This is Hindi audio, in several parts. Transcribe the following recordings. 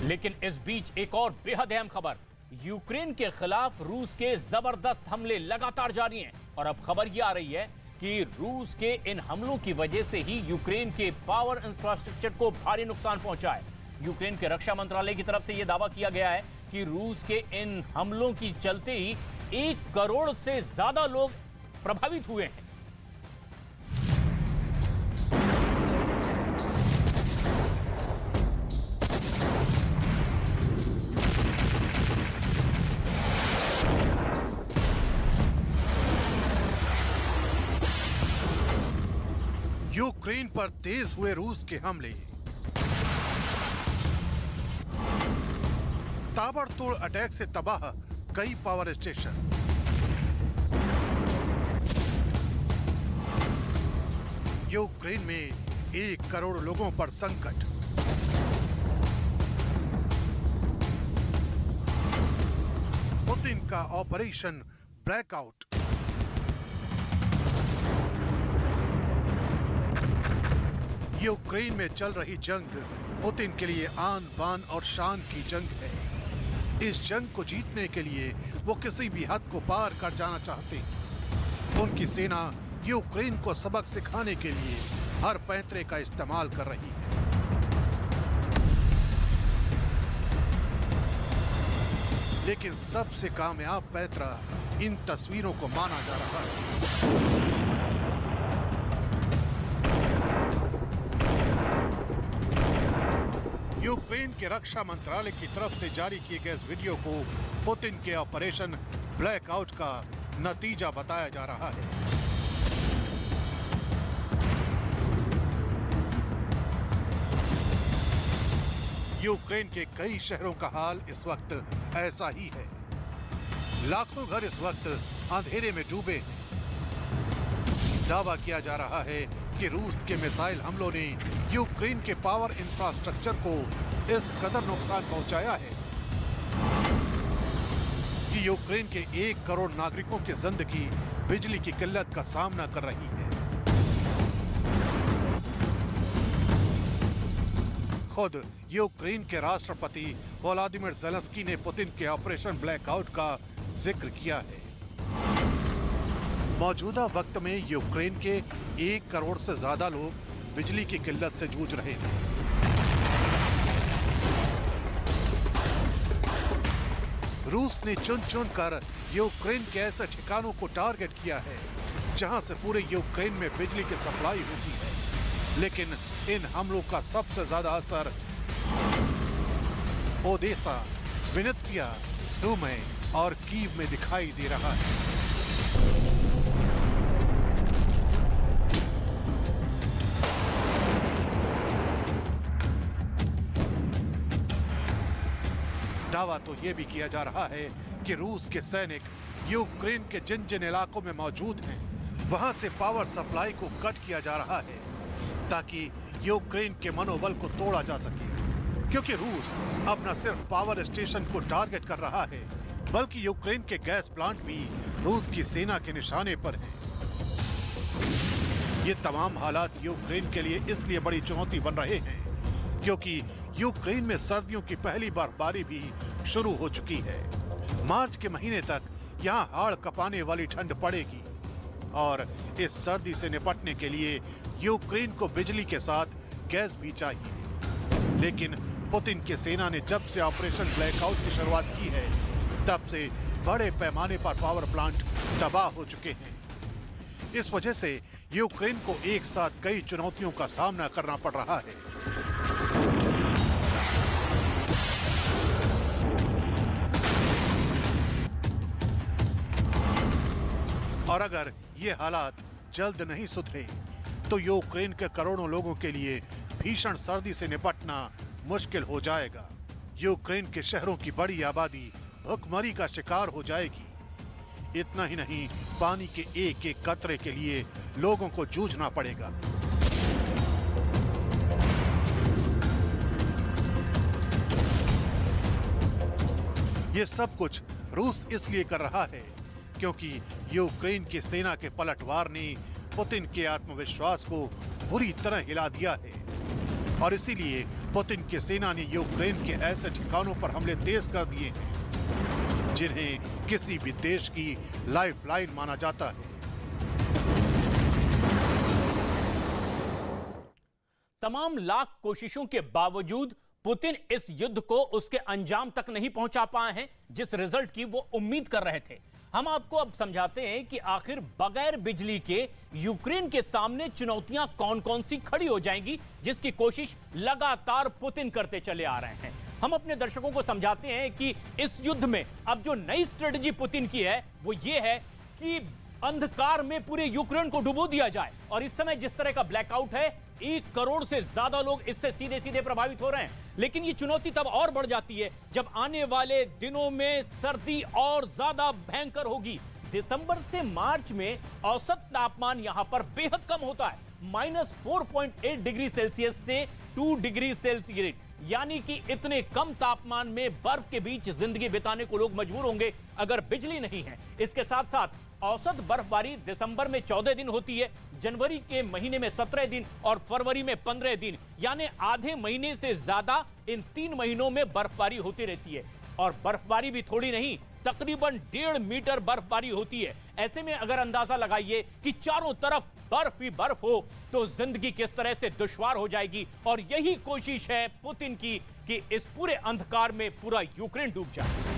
लेकिन इस बीच एक और बेहद अहम खबर, यूक्रेन के खिलाफ रूस के जबरदस्त हमले लगातार जारी हैं और अब खबर यह आ रही है कि रूस के इन हमलों की वजह से ही यूक्रेन के पावर इंफ्रास्ट्रक्चर को भारी नुकसान पहुंचा है। यूक्रेन के रक्षा मंत्रालय की तरफ से यह दावा किया गया है कि रूस के इन हमलों की चलते ही 1 करोड़ से ज्यादा लोग प्रभावित हुए हैं। यूक्रेन पर तेज हुए रूस के हमले, ताबड़तोड़ अटैक से तबाह कई पावर स्टेशन। यूक्रेन में 1 करोड़ लोगों पर संकट। पुतिन का ऑपरेशन ब्लैकआउट। यूक्रेन में चल रही जंग पुतिन के लिए आन बान और शान की जंग है। इस जंग को जीतने के लिए वो किसी भी हद को पार कर जाना चाहते हैं। उनकी सेना यूक्रेन को सबक सिखाने के लिए हर पैंतरे का इस्तेमाल कर रही है। लेकिन सबसे कामयाब पैंतरा इन तस्वीरों को माना जा रहा है। यूक्रेन के रक्षा मंत्रालय की तरफ से जारी किए गए इस वीडियो को पुतिन के ऑपरेशन ब्लैकआउट का नतीजा बताया जा रहा है। यूक्रेन के कई शहरों का हाल इस वक्त ऐसा ही है। लाखों घर इस वक्त अंधेरे में डूबे हैं। दावा किया जा रहा है कि रूस के मिसाइल हमलों ने यूक्रेन के पावर इंफ्रास्ट्रक्चर को इस कदर नुकसान पहुंचाया है कि यूक्रेन के 1 करोड़ नागरिकों की जिंदगी बिजली की किल्लत का सामना कर रही है। खुद यूक्रेन के राष्ट्रपति व्लादिमीर ज़ेलेंस्की ने पुतिन के ऑपरेशन ब्लैकआउट का जिक्र किया है। मौजूदा वक्त में यूक्रेन के 1 करोड़ से ज्यादा लोग बिजली की किल्लत से जूझ रहे हैं। रूस ने चुन चुन कर यूक्रेन के ऐसे ठिकानों को टारगेट किया है जहां से पूरे यूक्रेन में बिजली की सप्लाई होती है। लेकिन इन हमलों का सबसे ज्यादा असर ओडेसा, विनित्सिया, सुमी और कीव में दिखाई दे रहा है। दावा तो यह भी किया जा रहा है कि रूस के सैनिक यूक्रेन के जिन जिन इलाकों में मौजूद हैं, वहां से पावर सप्लाई को कट किया जा रहा है ताकि यूक्रेन के मनोबल को तोड़ा जा सके। क्योंकि रूस अब न सिर्फ पावर स्टेशन को टारगेट कर रहा है, बल्कि यूक्रेन के गैस प्लांट भी रूस की सेना के निशाने पर हैं। ये तमाम हालात यूक्रेन के लिए इसलिए बड़ी चुनौती बन रहे हैं क्योंकि यूक्रेन में सर्दियों की पहली बर्फबारी भी शुरू हो चुकी है। मार्च के महीने तक यहाँ हाड़ कपाने वाली ठंड पड़ेगी और इस सर्दी से निपटने के लिए यूक्रेन को बिजली के साथ गैस भी चाहिए। लेकिन पुतिन की सेना ने जब से ऑपरेशन ब्लैकआउट की शुरुआत की है, तब से बड़े पैमाने पर पावर प्लांट तबाह हो चुके हैं। इस वजह से यूक्रेन को एक साथ कई चुनौतियों का सामना करना पड़ रहा है। और अगर ये हालात जल्द नहीं सुधरे तो यूक्रेन के करोड़ों लोगों के लिए भीषण सर्दी से निपटना मुश्किल हो जाएगा। यूक्रेन के शहरों की बड़ी आबादी भुखमरी का शिकार हो जाएगी। इतना ही नहीं, पानी के एक एक कतरे के लिए लोगों को जूझना पड़ेगा। ये सब कुछ रूस इसलिए कर रहा है क्योंकि यूक्रेन की सेना के पलटवार ने पुतिन के आत्मविश्वास को बुरी तरह हिला दिया है और इसीलिए पुतिन की सेना ने यूक्रेन के ऐसे ठिकानों पर हमले तेज कर दिए हैं जिन्हें किसी भी देश की लाइफलाइन माना जाता है। तमाम लाख कोशिशों के बावजूद पुतिन इस युद्ध को उसके अंजाम तक नहीं पहुंचा पाए हैं जिस रिजल्ट की वो उम्मीद कर रहे थे। हम आपको अब समझाते हैं कि आखिर बगैर बिजली के यूक्रेन के सामने चुनौतियां कौन कौन सी खड़ी हो जाएंगी, जिसकी कोशिश लगातार पुतिन करते चले आ रहे हैं। हम अपने दर्शकों को समझाते हैं कि इस युद्ध में अब जो नई स्ट्रेटजी पुतिन की है वो ये है कि अंधकार में पूरे यूक्रेन को डुबो दिया जाए। और इस समय जिस तरह का ब्लैकआउट है, 1 करोड़ से ज्यादा लोग इससे सीधे सीधे प्रभावित हो रहे हैं। लेकिन ये चुनौती तब और बढ़ जाती है जब आने वाले दिनों में सर्दी और ज्यादा भयंकर होगी। दिसंबर से मार्च में औसत तापमान यहां पर बेहद कम होता है, -4.8 डिग्री सेल्सियस से 2 डिग्री सेल्सियस, यानी कि इतने कम तापमान में बर्फ के बीच जिंदगी बिताने को लोग मजबूर होंगे अगर बिजली नहीं है। इसके साथ साथ औसत बर्फबारी दिसंबर में 14 दिन होती है, जनवरी के महीने में 17 दिन और फरवरी में 15 दिन, यानी आधे महीने से ज्यादा इन 3 महीनों में बर्फबारी होती रहती है। और बर्फबारी भी थोड़ी नहीं, तकरीबन 1.5 मीटर बर्फबारी होती है। ऐसे में अगर अंदाजा लगाइए कि चारों तरफ बर्फ ही बर्फ हो तो जिंदगी किस तरह से दुश्वार हो जाएगी। और यही कोशिश है पुतिन की कि इस पूरे अंधकार में पूरा यूक्रेन डूब जाए।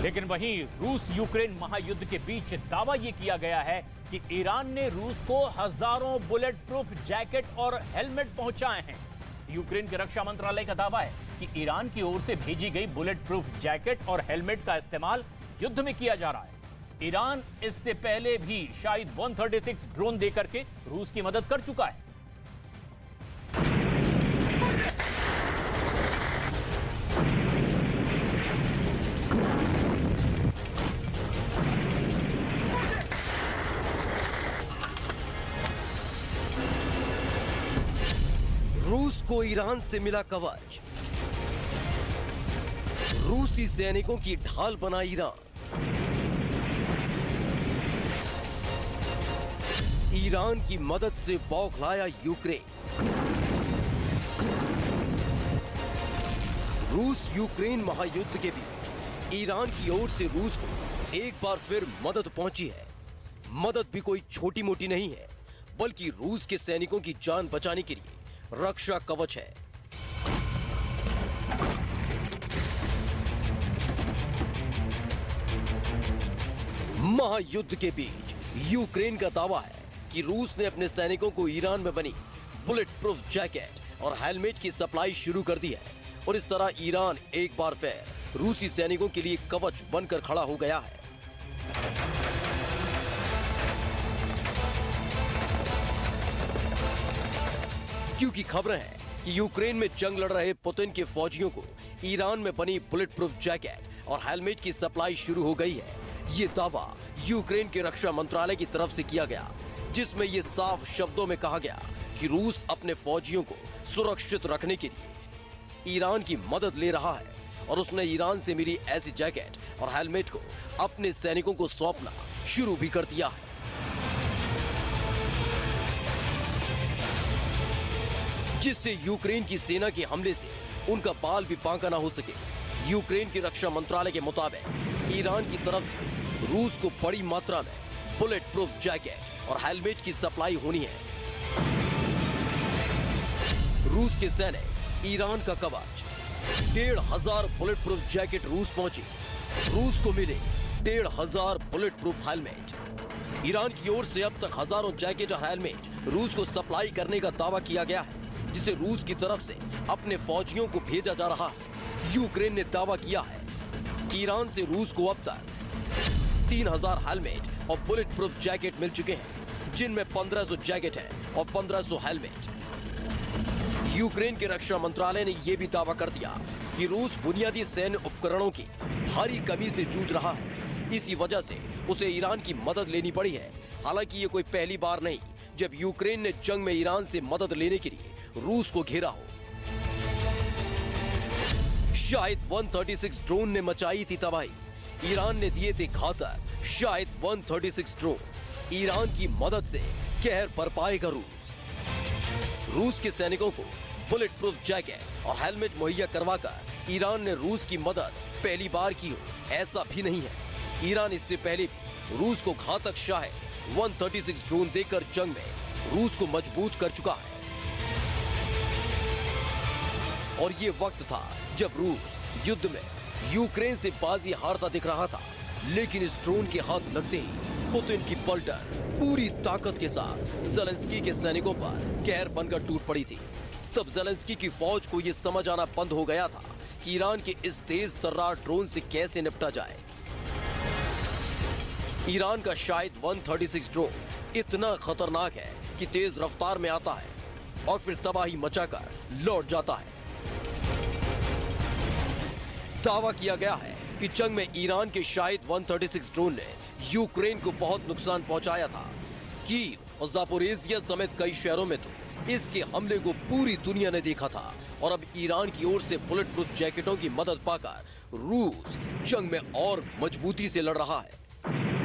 लेकिन वहीं रूस यूक्रेन महायुद्ध के बीच दावा यह किया गया है कि ईरान ने रूस को हजारों बुलेट प्रूफ जैकेट और हेलमेट पहुंचाए हैं। यूक्रेन के रक्षा मंत्रालय का दावा है कि ईरान की ओर से भेजी गई बुलेट प्रूफ जैकेट और हेलमेट का इस्तेमाल युद्ध में किया जा रहा है। ईरान इससे पहले भी शायद 136 ड्रोन देकर के रूस की मदद कर चुका है। रूस को ईरान से मिला कवच, रूसी सैनिकों की ढाल बना ईरान। ईरान की मदद से बौखलाया यूक्रेन। रूस यूक्रेन महायुद्ध के बीच ईरान की ओर से रूस को एक बार फिर मदद पहुंची है। मदद भी कोई छोटी मोटी नहीं है, बल्कि रूस के सैनिकों की जान बचाने के लिए रक्षा कवच है। महायुद्ध के बीच यूक्रेन का दावा है कि रूस ने अपने सैनिकों को ईरान में बनी बुलेट प्रूफ जैकेट और हेलमेट की सप्लाई शुरू कर दी है। और इस तरह ईरान एक बार फिर रूसी सैनिकों के लिए कवच बनकर खड़ा हो गया है। क्योंकि खबरें हैं कि यूक्रेन में जंग लड़ रहे पुतिन के फौजियों को ईरान में बनी बुलेट प्रूफ जैकेट और हेलमेट की सप्लाई शुरू हो गई है। ये दावा यूक्रेन के रक्षा मंत्रालय की तरफ से किया गया, जिसमें ये साफ शब्दों में कहा गया कि रूस अपने फौजियों को सुरक्षित रखने के लिए ईरान की मदद ले रहा है और उसने ईरान से मिली ऐसी जैकेट और हेलमेट को अपने सैनिकों को सौंपना शुरू भी कर दिया है। जिससे यूक्रेन की सेना के हमले से उनका बाल भी बांका ना हो सके। यूक्रेन के रक्षा मंत्रालय के मुताबिक ईरान की तरफ से रूस को बड़ी मात्रा में बुलेट प्रूफ जैकेट और हेलमेट की सप्लाई होनी है। रूस के सैनिक ईरान का कवच 1,500 बुलेट प्रूफ जैकेट रूस पहुंची। रूस को मिले 1,500 बुलेट प्रूफ हेलमेट। ईरान की ओर से अब तक हजारों जैकेट और हेलमेट रूस को सप्लाई करने का दावा किया गया है, जिसे रूस की तरफ से अपने फौजियों को भेजा जा रहा है। यूक्रेन ने दावा किया है कि ईरान से रूस को अब तक 3,000 हेलमेट और बुलेट प्रूफ जैकेट मिल चुके हैं, जिनमें 1,500 जैकेट है और 1,500 हेलमेट। यूक्रेन के रक्षा मंत्रालय ने यह भी दावा कर दिया कि रूस बुनियादी सैन्य उपकरणों की भारी कमी से जूझ रहा है। इसी वजह से उसे ईरान की मदद लेनी पड़ी है। हालांकि ये कोई पहली बार नहीं जब यूक्रेन ने जंग में ईरान से मदद लेने के लिए रूस को घेरा हो। शायद 136 ड्रोन ने मचाई थी तबाही। ईरान ने दिए थे घातक शायद 136 ड्रोन ईरान की मदद से कहर बरपाएगा रूस के सैनिकों को बुलेट प्रूफ जैकेट और हेलमेट मुहैया करवाकर ईरान ने रूस की मदद पहली बार की हो, ऐसा भी नहीं है। ईरान इससे पहले भी रूस को घातक शायद 136 ड्रोन देकर जंग में रूस को मजबूत कर चुका है। और ये वक्त था जब रूस युद्ध में यूक्रेन से बाजी हारता दिख रहा था, लेकिन इस ड्रोन के हाथ लगते ही पुतिन की पलटन पूरी ताकत के साथ ज़ेलेंस्की के सैनिकों पर कहर बनकर टूट पड़ी थी। तब ज़ेलेंस्की की फौज को यह समझ आना बंद हो गया था कि ईरान के इस तेज तर्रार ड्रोन से कैसे निपटा जाए। ईरान का शायद 136 ड्रोन इतना खतरनाक है कि तेज रफ्तार में आता है और फिर तबाही मचाकर लौट जाता है। दावा किया गया है कि जंग में ईरान के शायद 136 ड्रोन ने यूक्रेन को बहुत नुकसान पहुंचाया था। कीव और ज़ापोरिज़िया समेत कई शहरों में तो इसके हमले को पूरी दुनिया ने देखा था और अब ईरान की ओर से बुलेट प्रूफ जैकेटों की मदद पाकर रूस जंग में और मजबूती से लड़ रहा है।